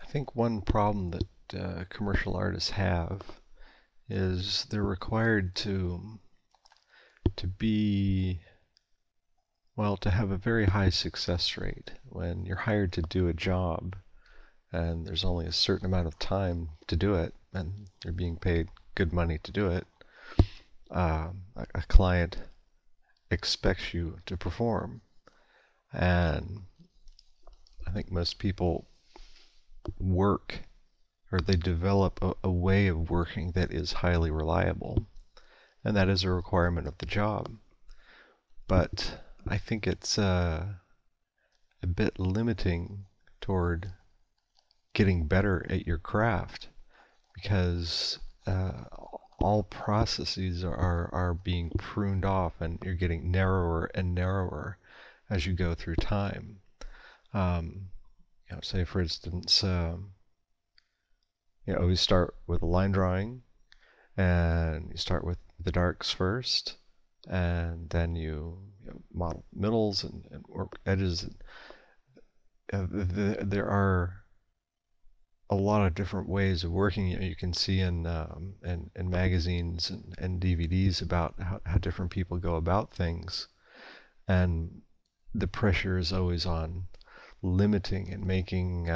I think one problem that commercial artists have is they're required to be to have a very high success rate when you're hired to do a job and there's only a certain amount of time to do it and you're being paid good money to do it. A client expects you to perform, and I think most people work or they develop a way of working that is highly reliable, and that is a requirement of the job. But I think it's a bit limiting toward getting better at your craft because all processes are being pruned off and you're getting narrower and narrower as you go through time. Say for instance, always start with a line drawing, and you start with the darks first, and then you model middles and work edges. There are a lot of different ways of working. You can see in magazines and DVDs about how different people go about things, and the pressure is always on limiting and making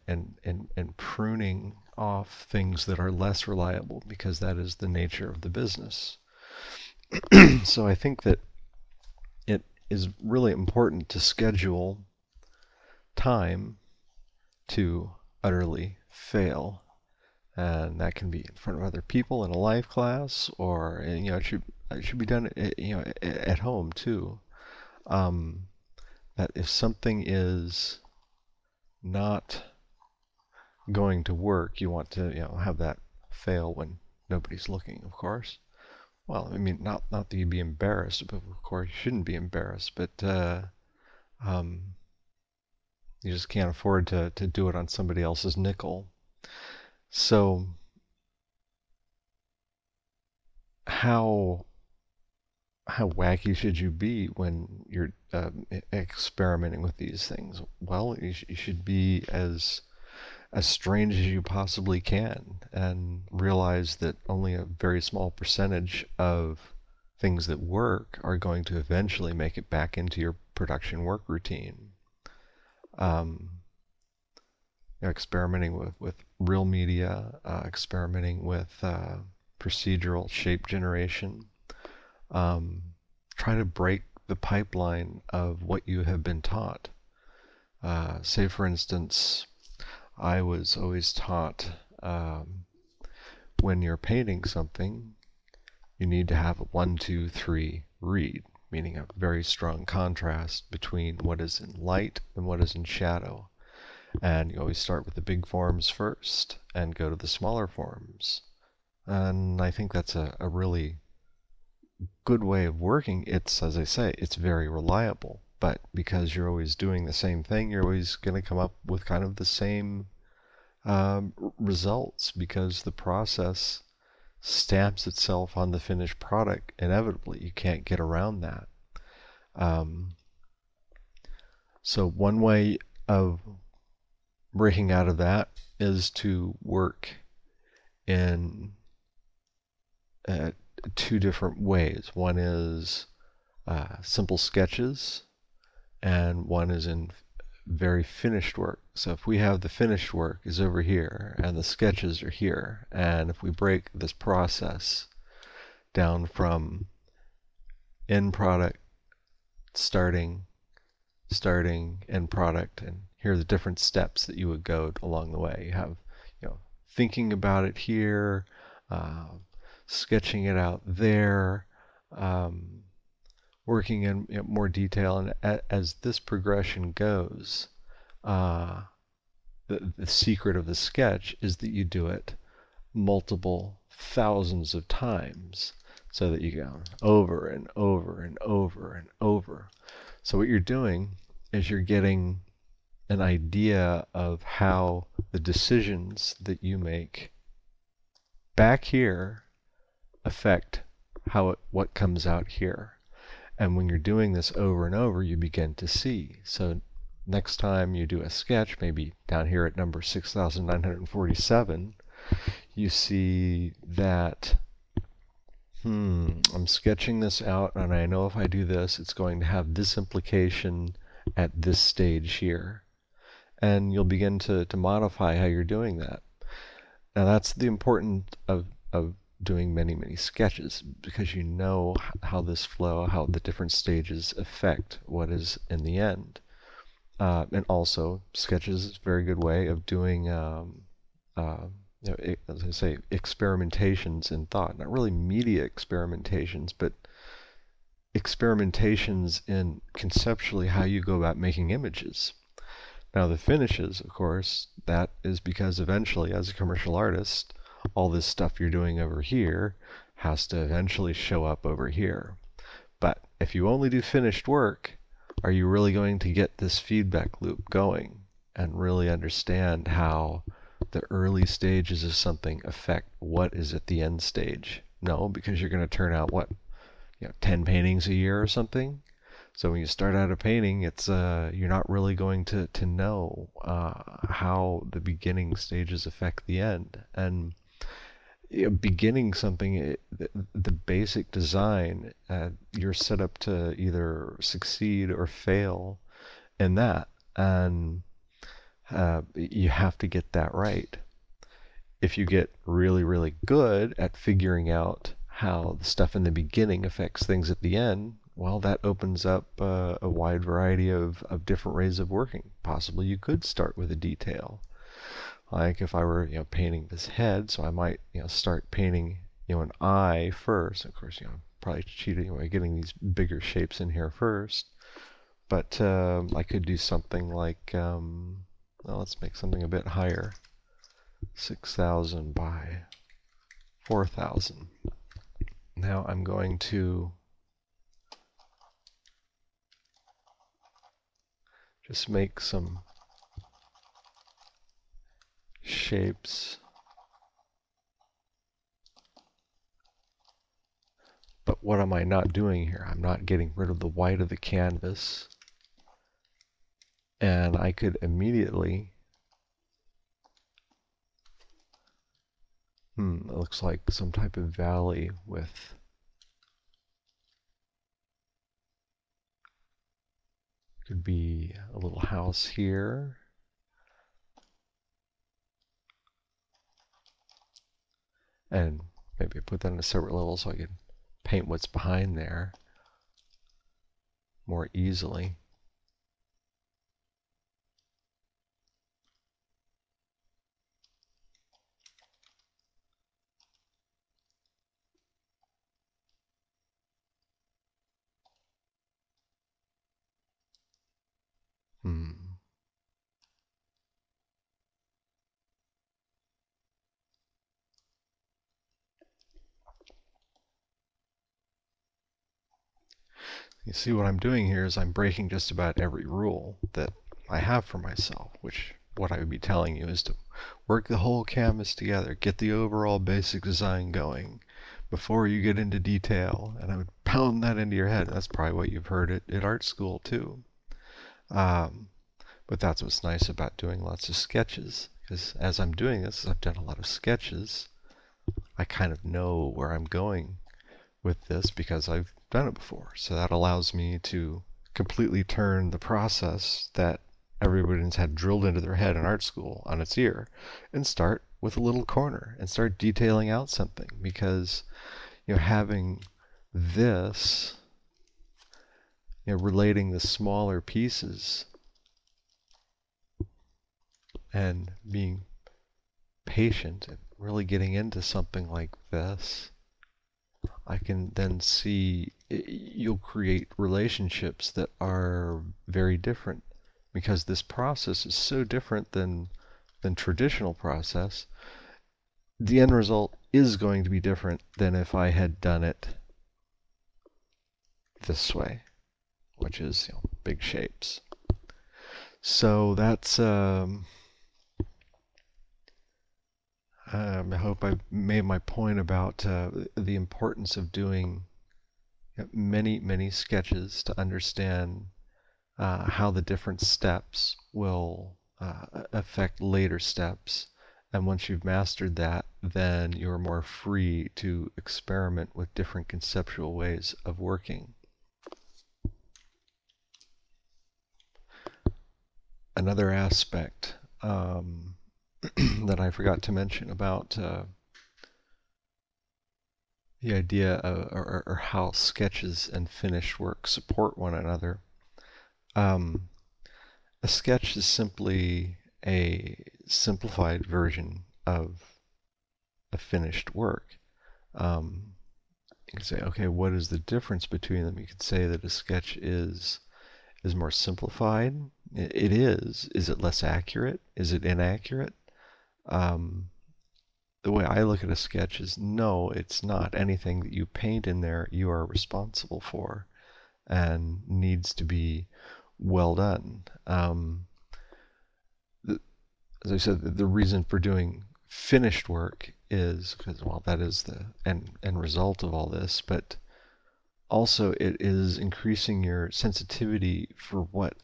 and pruning off things that are less reliable because that is the nature of the business. So I think that it is really important to schedule time to utterly fail, and that can be in front of other people in a live class, or it should be done at home too. That if something is not going to work, you want to have that fail when nobody's looking, of course. Well, I mean, not that you'd be embarrassed, but of course you shouldn't be embarrassed. But you just can't afford to do it on somebody else's nickel. So how wacky should you be when you're experimenting with these things? Well, you should be as strange as you possibly can and realize that only a very small percentage of things that work are going to eventually make it back into your production work routine. Experimenting with real media, experimenting with procedural shape generation. Try to break the pipeline of what you have been taught. Say, for instance, I was always taught when you're painting something, you need to have a 1, 2, 3 read, meaning a very strong contrast between what is in light and what is in shadow. And you always start with the big forms first and go to the smaller forms. And I think that's a really good way of working. It's, as I say, it's very reliable. But because you're always doing the same thing, you're always going to come up with kind of the same results because the process stamps itself on the finished product inevitably. You can't get around that. So one way of breaking out of that is to work in two different ways. One is simple sketches, and one is in very finished work. So if we have the finished work is over here and the sketches are here, and if we break this process down from end product, starting, end product, and here are the different steps that you would go along the way. You have thinking about it here, sketching it out there, working in more detail, and as this progression goes, the secret of the sketch is that you do it multiple thousands of times so that you go over and over and over and over. So what you're doing is you're getting an idea of how the decisions that you make back here affect what comes out here. And when you're doing this over and over, you begin to see. So next time you do a sketch, maybe down here at number 6947, you see that I'm sketching this out, and I know if I do this, it's going to have this implication at this stage here. And you'll begin to modify how you're doing that. Now that's the importance of doing many, many sketches, because you know how this flow, how the different stages affect what is in the end. And also, sketches is a very good way of doing as I say, experimentations in thought. Not really media experimentations, but experimentations in conceptually how you go about making images. Now the finishes, of course, that is because eventually, as a commercial artist, all this stuff you're doing over here has to eventually show up over here. But if you only do finished work, are you really going to get this feedback loop going and really understand how the early stages of something affect what is at the end stage? No, because you're going to turn out, 10 paintings a year or something? So when you start out a painting, it's you're not really going to know how the beginning stages affect the end. And beginning something, the basic design, you're set up to either succeed or fail in that. And you have to get that right. If you get really, really good at figuring out how the stuff in the beginning affects things at the end, well, that opens up a wide variety of different ways of working. Possibly you could start with a detail. Like if I were painting this head, so I might start painting an eye first. Of course, probably cheating by getting these bigger shapes in here first. But I could do something like, well, let's make something a bit higher. 6,000 by 4,000. Now I'm going to just make some shapes. But what am I not doing here? I'm not getting rid of the white of the canvas. And I could immediately, it looks like some type of valley with could be a little house here. And maybe I put that on a separate level so I can paint what's behind there more easily. You see what I'm doing here is I'm breaking just about every rule that I have for myself, which what I would be telling you is to work the whole canvas together, get the overall basic design going before you get into detail, and I would pound that into your head. That's probably what you've heard at art school too. But that's what's nice about doing lots of sketches, because as I'm doing this, as I've done a lot of sketches, I kind of know where I'm going with this because I've done it before. So that allows me to completely turn the process that everybody's had drilled into their head in art school on its ear and start with a little corner and start detailing out something, because having this, relating the smaller pieces and being patient and really getting into something like this, I can then see you'll create relationships that are very different, because this process is so different than traditional process. The end result is going to be different than if I had done it this way, which is big shapes. So that's I hope I made my point about the importance of doing many, many sketches to understand how the different steps will affect later steps. And once you've mastered that, then you're more free to experiment with different conceptual ways of working. Another aspect that I forgot to mention about the idea of, or how sketches and finished work support one another. A sketch is simply a simplified version of a finished work. You can say, okay, what is the difference between them? You could say that a sketch is more simplified. It is. Is it less accurate? Is it inaccurate? The way I look at a sketch is, no, it's not. Anything that you paint in there, you are responsible for and needs to be well done. As I said, the reason for doing finished work is because, well, that is the end result of all this, but also it is increasing your sensitivity for what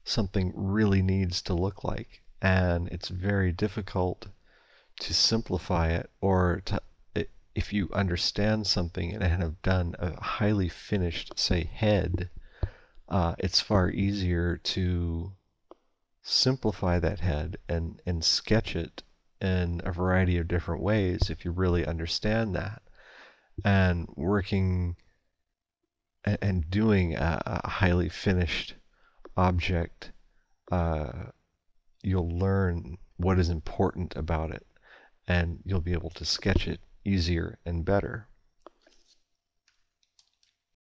something really needs to look like. And it's very difficult to simplify it, or to, if you understand something and have done a highly finished, say, head, it's far easier to simplify that head and sketch it in a variety of different ways if you really understand that. And working and doing a highly finished object, you'll learn what is important about it, and you'll be able to sketch it easier and better.